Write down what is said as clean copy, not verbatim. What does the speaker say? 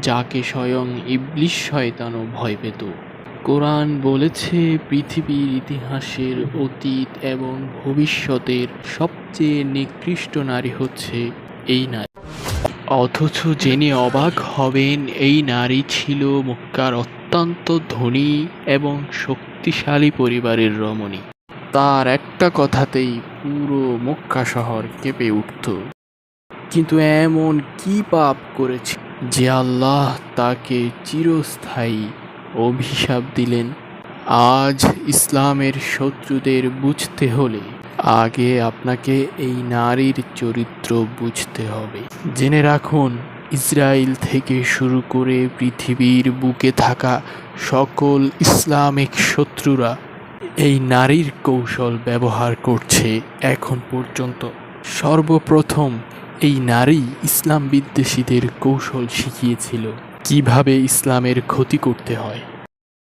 যাকে স্বয়ং ইবলিস শয়তানও ভয় পেত। কোরআন বলেছে পৃথিবীর ইতিহাসের অতীত এবং ভবিষ্যতের সবচেয়ে নিকৃষ্ট নারী হচ্ছে এই নারী। অথচ জেনে অবাক হবেন, এই নারী ছিল মক্কার অত্যন্ত ধনী এবং শক্তিশালী পরিবারের রমণী। তার একটা কথাতেই পুরো মক্কা শহর কেঁপে উঠত। কিন্তু এমন কি পাপ করেছে যে আল্লাহ তাকে চিরস্থায়ী অভিশাপ দিলেন? আজ ইসলামের শত্রুদের বুঝতে হলে আগে আপনাকে এই নারীর চরিত্র বুঝতে হবে। জেনে রাখুন, ইসরায়েল থেকে শুরু করে পৃথিবীর বুকে থাকা সকল ইসলামিক শত্রুরা এই নারীর কৌশল ব্যবহার করছে এখন পর্যন্ত। সর্বপ্রথম এই নারী ইসলাম বিদ্বেষীদের কৌশল শিখিয়েছিল কিভাবে ইসলামের ক্ষতি করতে হয়।